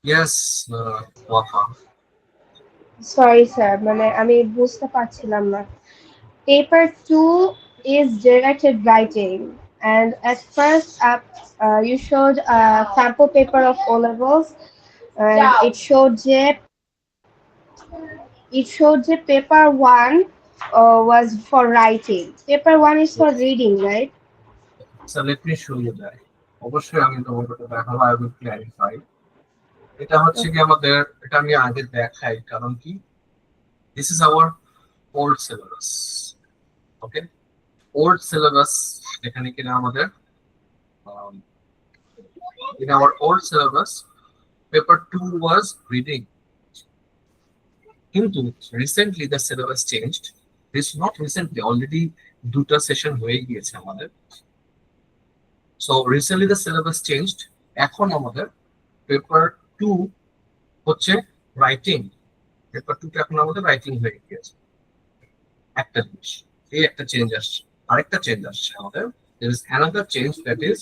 Yes, Wafa. Sorry sir, মানে আমি বুঝতে পারছিলাম না। Paper 2 is directed writing, and at first up, you showed a sample paper of O levels, and it showed যে paper 1 was for writing. Paper 1 is for Yes. reading, right? So let me show you that. অবশ্যই আমি তোমাকে এটা দেখাবো, I will clarify. এটা হচ্ছে কি আমাদের, এটা আমি আগে দেখাই কারণ কি, this is our old syllabus. Okay, old syllabus এখানে কিনা আমাদের um, in our old syllabus paper 2 was reading, কিন্তু recently the syllabus changed. This not recently, already দুটো সেশন হয়ে গিয়েছে আমাদের। So recently the syllabus changed. এখন আমাদের পেপার 2 হচ্ছে রাইটিং। পেপার 2 টা এখন আমাদের রাইটিং হয়ে গিয়েছে। একটা জিনিস, এই একটা চেঞ্জ আসছে। আরেকটা চেঞ্জ আসছে আমাদের, there is another change, that is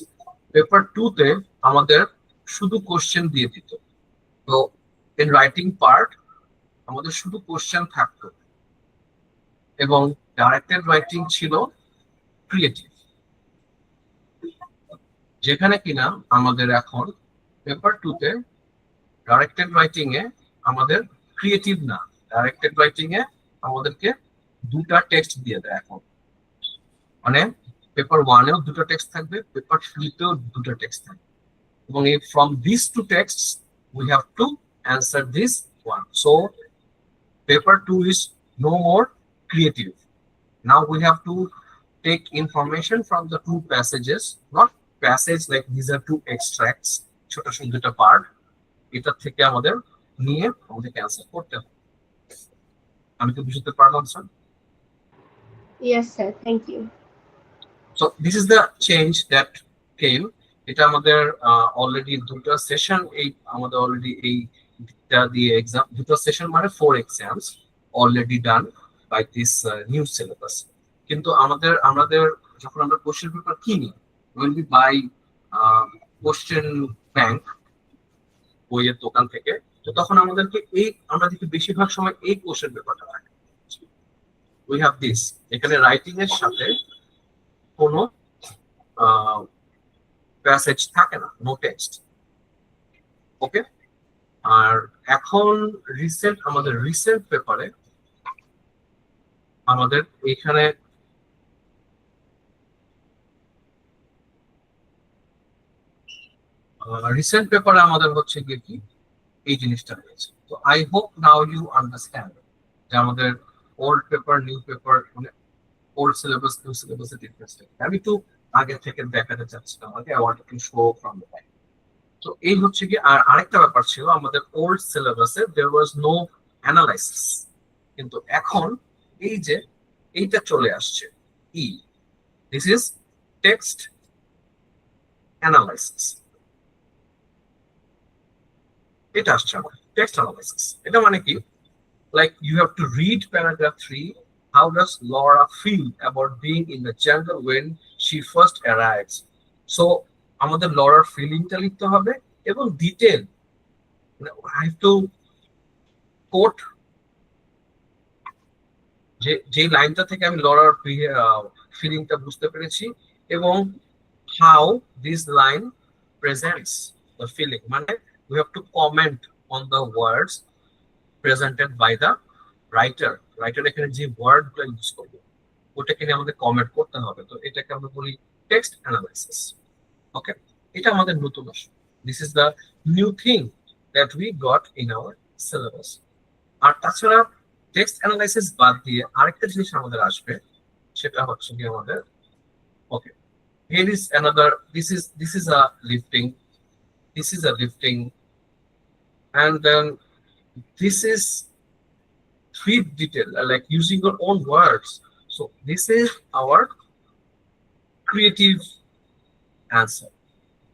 paper 2 তে আমাদের শুধু কোশ্চেন দিয়ে দিত। তো in writing part আমাদের শুধু কোশ্চেন থাকতো, এবং ডাইরেক্টেড রাইটিং ছিল ক্রিয়েটিভ। যেখানে কিনা আমাদের এখন পেপার 2 তে ডাইরেক্টেড রাইটিং এ আমাদের ক্রিয়েটিভ না, ডাইরেক্টেড রাইটিং এ আমাদেরকে দুটা টেক্সট দিয়ে দেয় এখন। মানে পেপার 1 এও দুটো টেক্সট থাকবে, পেপার 3 তেও দুটো টেক্সট থাকবে, এবং এই from this two text we have to answer this one. So paper 2 is no more creative. Now we have to take information from the two passages, not passage like these are two extracts, ছোট ছোট দুটো part, এটা থেকে আমাদের নিয়ে আমাদের answer করতে হবে। আমি তো বুঝতে পারলাম sir. Yes, sir. Thank you. So this is the change that came. এটা আমাদের অলরেডি দুটো সেশন, এই আমাদের অলরেডি এইটা দিয়ে এক্সাম, দুটো সেশন মানে 4 exams already done by this new syllabus. কিন্তু আমাদের আমাদের যখন আমরা কোশ্চেন পেপার কিনি, will be by question bank, বইয়ের দোকান থেকে, তো তখন আমাদেরকে এই, আমরা দেখি বেশিরভাগ সময় এই কোশ্চেন পেপারটা থাকে। উই হ্যাভ দিস, এখানে রাইটিং এর সাথে কোনো প্যাসেজ থাকে না, নো টেক্সট। ওকে, আর এখন রিসেন্ট, আমাদের রিসেন্ট পেপারে আমাদের এখানে রিসেন্ট পেপারে আমাদের হচ্ছে গিয়ে কি এই জিনিসটা রয়েছে। তো I hope now you understand যে আমাদের ওল্ড পেপার নিউ পেপার, মানে ওল্ড সিলেবাস নিউ সিলেবাসের ডিফারেন্স। আমি একটু আগে থেকে দেখাতে চাচ্ছিলাম, আগে I want to show from the back. তো এই হচ্ছে কি, আর আরেকটা ব্যাপার ছিল আমাদের ওল্ড সিলেবাসে দেয়ার ওয়াজ নো অ্যানালাইসিস, কিন্তু এখন এই যে এইটা চলে আসছে, ই, দিস ইজ টেক্সট অ্যানালাইসিস। এটা আসছে আমার টেক্সট অ্যানালাইসিস। এটা মানে কি, like you have to read paragraph 3. How does Laura feel about being in the jungle when she first arrives? So আমাদের লরার ফিলিংটা লিখতে হবে, এবং detail, I have to quote, যে যে লাইনটা থেকে আমি লরার ফিলিংটা বুঝতে পেরেছি, এবং how this line presents the feeling, মানে we have to comment on the words presented by the writer. Writer এখানে যে ওয়ার্ড গুলো ইউজ করবে ওটাকে নিয়ে আমাদের কমেন্ট করতে হবে। তো এটাকে আমরা বলি টেক্সট অ্যানালাইসিস। ওকে, এটা আমাদের নতুন আসে, this is the new thing that we got in our syllabus. আর তাছাড়া টেক্সট অ্যানালাইসিস বাদ দিয়ে আরেকটা জিনিস আমাদের আসবে, সেটা হচ্ছে কি আমাদের, ওকে, here is another, this is a lifting, this is a lifting, and then this is three detail, like using your own words. So this is our creative answer,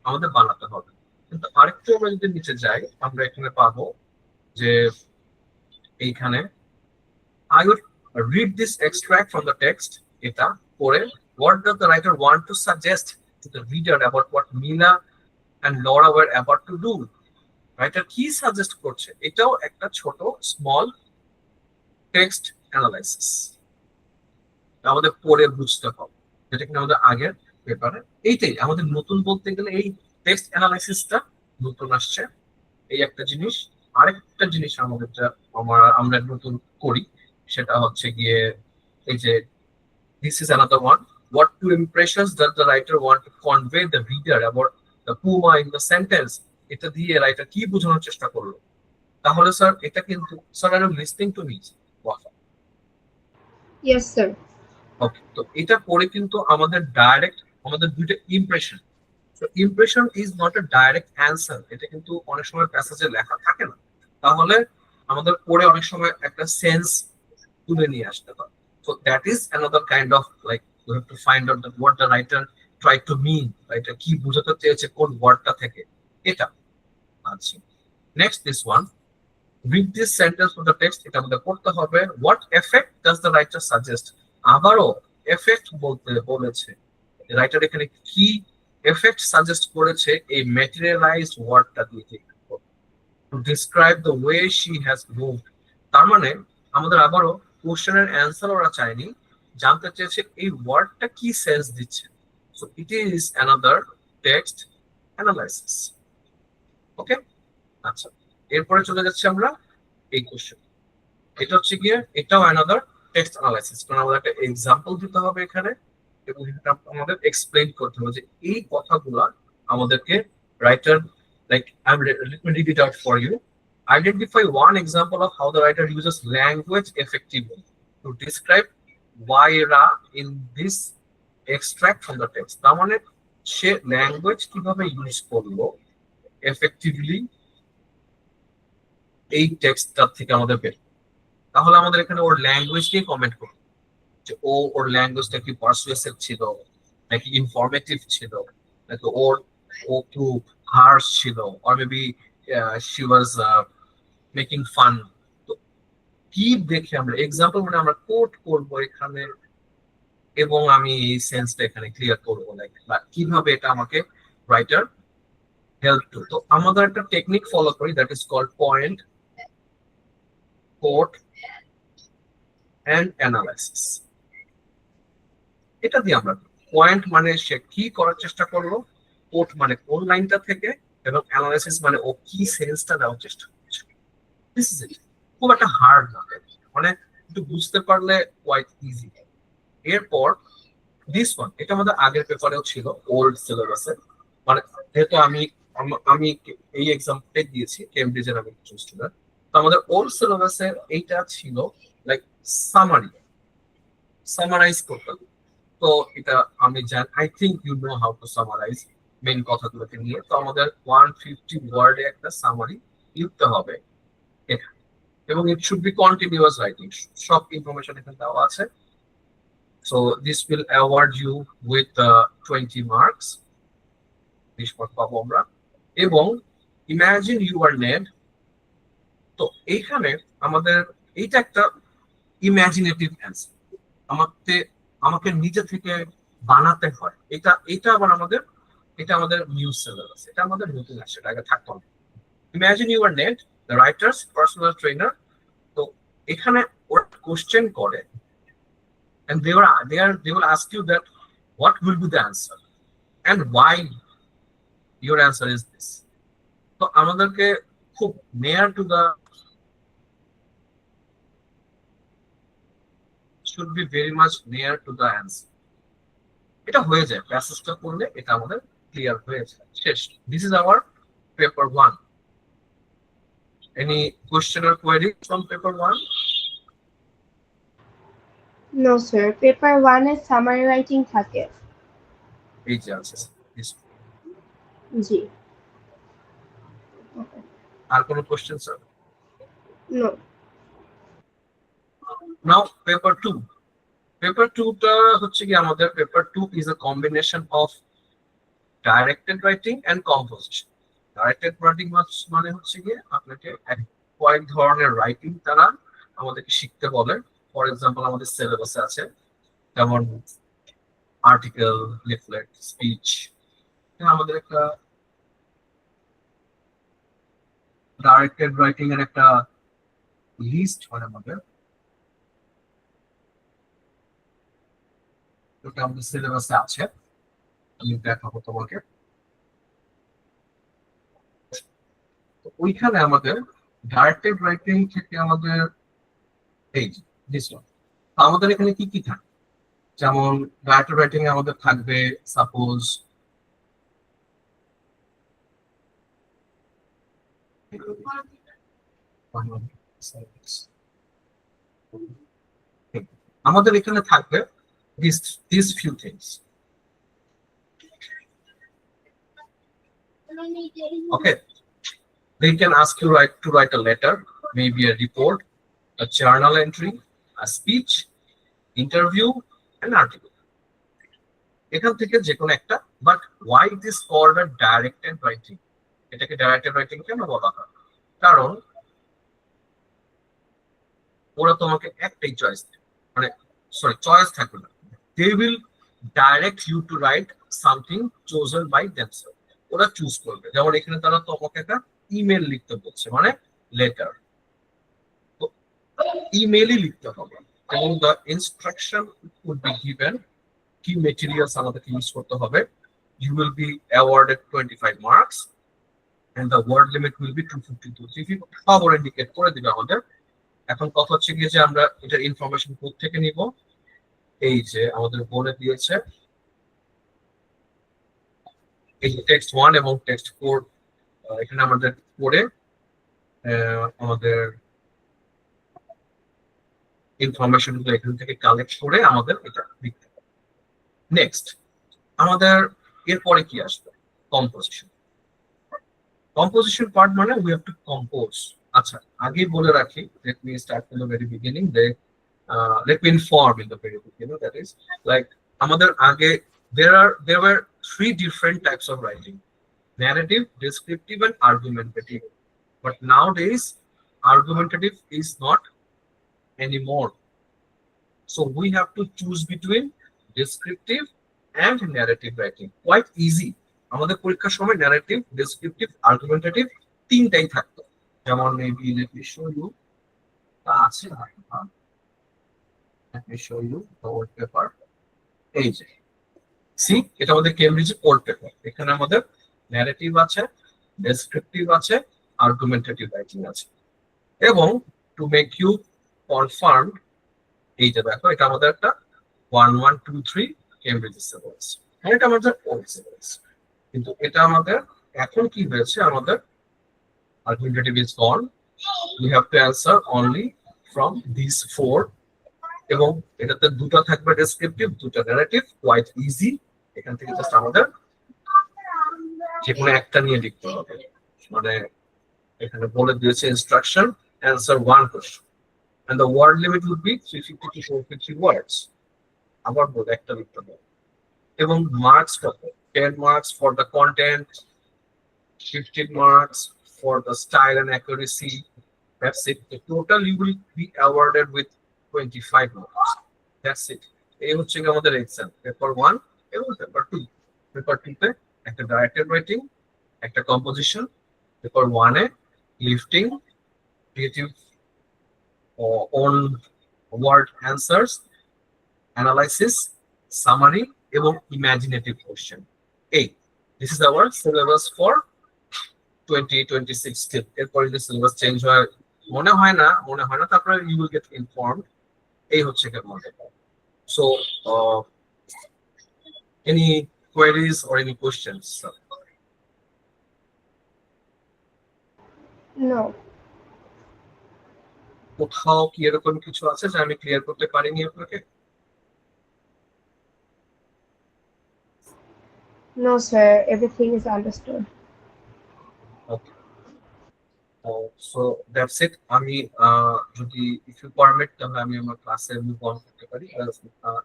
আমাদের বানাতে হবে। কিন্তু আরেকটু আমরা যদি নিচে যাই, আমরা এখানে পাবো যে এইখানে I would read this extract from the text, এটা পড়ে what does the writer want to suggest to the reader about what Mina and Laura were about to do? Writer কি সাজেস্ট করছে, এটাও একটা ছোট স্মল টেক্সট অ্যানালাইসিস আমাদের পড়ে বুঝতে হবে, যেটা কিনা আমাদের আগের পেপারে। এইটাই আমাদের নতুন বলতে গেলে, এই টেক্সট অ্যানালাইসিসটা নতুন আসছে, এই একটা জিনিস। আরেকটা জিনিস আমাদের আমরা নতুন করি, সেটা হচ্ছে গিয়ে এই যে this is another one. What two impressions does the writer want to convey the reader about the puma in the sentence? এটা দিয়ে রাইটার কি বোঝানোর চেষ্টা করলো। তাহলে স্যার এটা কিন্তু, sir R listening to me, Yes, sir. ওকে, তো এটা পড়ে কিন্তু আমাদের ডাইরেক্ট আমাদের দুইটা ইমপ্রেশন। তো impression is not a direct answer, এটা কিন্তু অনেক সময় প্যাসেজে লেখা থাকে না, তাহলে আমাদের পড়ে অনেক সময় একটা সেন্স তুলে নিয়ে আসতে হয়। So that is another kind of like we have to find out that what the writer tried to mean, writer কি বোঝাতে চেয়েছে কোন ওয়ার্ডটা থেকে, এটা। আচ্ছা, next this one, read this sentence from the text, এটা আমাদের পড়তে হবে। what effect does the writer suggest? আবারও এফেক্ট বলতে বলেছে, রাইটার এখানে কি এফেক্ট সাজেস্ট করেছে এই ম্যাটেরিয়ালাইজড ওয়ার্ডটা দিয়ে, to describe the way she has moved। তার মানে আমাদের আবারও কোশ্চেনের অ্যান্সার ওরা চায়নি, জানতে চেয়েছে এই ওয়ার্ডটা কি সেন্স দিচ্ছে। So it is another text analysis. Okay, আচ্ছা, এরপরে চলে যাচ্ছি আমরা এই কোশ্চেন। এটা হচ্ছে গিয়ে এটাও অ্যানাদার টেক্সট অ্যানালাইসিস, কারণ আমাদের একটা এক্সাম্পল দিতে হবে এখানে, এবং এটা আমাদের এক্সপ্লেইন করতে হবে যে এই কথাগুলা আমাদেরকে writer, like let me read it out for you. Identify one example of how the writer uses language effectively to describe Vaira in this extract from the text। তার মানে সে ল্যাঙ্গুয়েজ কিভাবে ইউজ করলো এফেক্টিভলি এই টেক্সটটা থেকে আমাদের বের। তাহলে আমাদের এখানে ওর ল্যাঙ্গুয়েজ নিয়ে কমেন্ট করবো, যে ওর ল্যাঙ্গুয়েজটা কি পারসুয়েসিভ ছিল, নাকি ইনফরমেটিভ ছিল, নাকি ও একটু হার্শ ছিল, or maybe she was making fun. তো কি দেখে আমরা এক্সাম্পল, মানে আমরা কোট করবো এখানে, এবং আমি এই সেন্সটা এখানে ক্লিয়ার করবো, লাইক বা কিভাবে এটা আমাকে রাইটার হেল্প টু। তো আমাদের একটা টেকনিক ফলো করি, that is called point, quote and analysis. এটা দিয়ে আমরা, পয়েন্ট মানে সে কি করার চেষ্টা করলো, কোট মানে কোন লাইনটা থেকে, এবং অ্যানালাইসিস মানে ও কি সেন্সটা দেওয়ার চেষ্টা করছে। This is it. খুব একটা হার্ড না, মানে একটু বুঝতে পারলে কোয়াইট ইজি। এরপর দিস ওয়ান, এটা আমাদের আগের পেপারেও ছিল, ওল্ড সিলেবাসে। মানে যেহেতু আমি এই এক্সামটা দিয়েছি কেমব্রিজের, আমি একজন স্টুডেন্ট, তো আমাদের ওল্ড সিলেবাসে এইটা ছিল লাইক সামারাইজ করতে হবে। তো এটা আমি জানি, I think you know how to summarize main কথাগুলোকে নিয়ে। তো আমাদের 150 ওয়ার্ডে একটা সামারি লিখতে হবে এখানে, এবং it should be continuous writing, সব ইনফরমেশন এখানে দেওয়া আছে। So this will award you with 20 marks, 20 mark পাবো আমরা। এবং ইমাজিন ইউ আর নেড, তো এইখানে আমাদের এইটা একটা ইমাজিনেটিভ অ্যান্সার, আমাকে আমাকে নিজে থেকে বানাতে হয়। এটা আবার আমাদের নিউজ সিলেবাস, এটা আমাদের নতুন আসছে, এটা আগে থাকতো না। Imagine you are net the writer's personal trainer. তো এখানে ওরা কোশ্চেন করে, and they will ask you that what will be the answer and why your answer is this। তো আমাদেরকে খুব near to the, should be very much near to the answer। এটা হয়ে যায়, প্যাসেজটা করলে এটা আমাদের ক্লিয়ার হয়ে যায়, শেষ। This is our paper 1। Any question or query from paper 1? No, sir. Paper 1 এ summary writing থাকে। এই যে আছে, জি। আর কোনো question sir? No. Now paper 2। Paper 2টা হচ্ছে কি, আমাদের paper 2 is a combination of directed writing and composition. Directed writing মানে হচ্ছে গিয়ে আপনাকে কয়েক ধরনের রাইটিং তারা আমাদেরকে শিখতে বলে। ফর এক্সাম্পল আমাদের সিলেবাসে আছে, যেমন আর্টিকেল, লিফলেট, স্পিচ। আমাদের একটা ডাইরেক্টেড রাইটিং এর একটা লিস্ট হয় আমাদের, ওটা আমাদের সিলেবাসে আছে, আমি দেখাবো তোমাকে। তো ওইখানে আমাদের ডাইরেক্টেড রাইটিং থেকে আমাদের এই দিস ওয়ান, আমাদের এখানে কি কি থাকে, যেমন ডাইরেক্টেড রাইটিং এ আমাদের থাকবে সাপোজ আমাদের এখানে থাকবে this few things. Okay, they can ask you to write a letter, maybe a report, a journal entry, a speech, interview, an article. এখান থেকে যে কোনো একটা, but why it is called a directed writing? এটাকে directed writing কেন বলা হয়? কারণ ওরা তোমাকে একটাই চয়েস দেবে, মানে সরি চয়েস থাকবে না, they will direct you to write something chosen by themselves. ওরা চুজ করবে, যেমন এখানে তারা তোমাকে একটা ইমেল লিখতে বলছে, মানে লেটার, তো ইমেলই লিখতে হবে, এবং the instruction would be given, কি মেটেরিয়ালস আমাদেরকে ইউজ করতে হবে, you will be awarded 25 marks and the word limit will be 250 to 350, সব ওরা ইন্ডিকেট করে দিবে আমাদের। এখন কথা হচ্ছে কি যে আমরা এটার ইনফরমেশন কোথা থেকে নিব, এই যে আমাদের বলে দিয়েছে এই টেক্সট 1 এবং টেক্সট 4, এখানে আমাদের পড়ে আমাদের ইনফরমেশন গুলো এখান থেকে কালেক্ট করে আমাদের এটা লিখতে হবে। নেক্সট আমাদের এরপরে কি আসবে, কম্পোজিশন। কম্পোজিশন পার্ট মানে উই হ্যাভ টু কম্পোজ। আচ্ছা আগে বলে রাখি, let me start from the very beginning, let me inform in the very beginning, that is like আমাদের আগে there were 3 different types of writing: narrative, descriptive, and argumentative. But nowadays argumentative is not anymore, so we have to choose between descriptive and narrative writing. Quite easy, আমাদের পরীক্ষার সময় narrative, descriptive, argumentative তিনটাই থাকতো। যেমন maybe let me show you, আছে let me show you the old paper, এই যে C, এটা আমাদের কেমব্রিজের ওল্ড পেপার, এখানে আমাদের ন্যারেটিভ আছে, ডেসক্রিপটিভ আছে, আর্গুমেন্টেটিভ রাইটিং আছে, এবং টু মেক ইউ কনফার্ম, এই যে দেখো এটা আমাদের একটা 1123 কেমব্রিজের সিলেবাস, এটা আমাদের ওল্ড সিলেবাস, কিন্তু এটা আমাদের এখন কি হয়েছে, আমাদের argumentative is gone, we have to answer only from this 4, এবং এটাতে দুটো থাকবে ডেসক্রিপটিভ, দুটো ন্যারেটিভ, কোয়াইট ইজি, এখান থেকে জাস্ট আমাদের যে কোনো একটা নিয়ে লিখতে হবে, মানে এখানে বলে দিয়েছে instruction answer 1 question and the word limit would be 350 to 450 words, আবার বলে একটা লিখতে হবে, এবং মার্কস কত, 10 marks for the content, 15 marks for the style and accuracy, that's it. The total you will be awarded with 25 marks, that's it. এই হচ্ছে আমাদের এক্সাম পেপার 1 এবং পেপার 2। পেপার 2 তে একটা ডাইরেক্টেড রাইটিং, একটা কম্পোজিশন, পেপার 1 এ lifting, creative one word answers, analysis, summary এবং imaginative question. এই this is our syllabus for 2026 still. এরপরে যে সিলেবাস চেঞ্জ হয় মনে হয় না, তারপরে ইউ উইল গেট ইনফর্মড। এই হচ্ছে কেমন। So any queries or any questions? No. কোথাও কি এরকম কিছু আছে যা আমি ক্লিয়ার করতে পারিনি আপনাকে? No, sir. Everything is understood. Okay. So that's it. আমি যদি if you permit তাহলে আমি আমার ক্লাসে মুভ অন করতে পারি।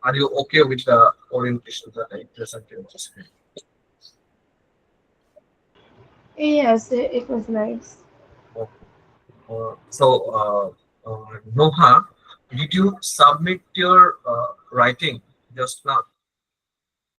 Are you okay with the orientation that I presented just now? Yes, it was nice. Okay. So Noha, did you submit your writing just now?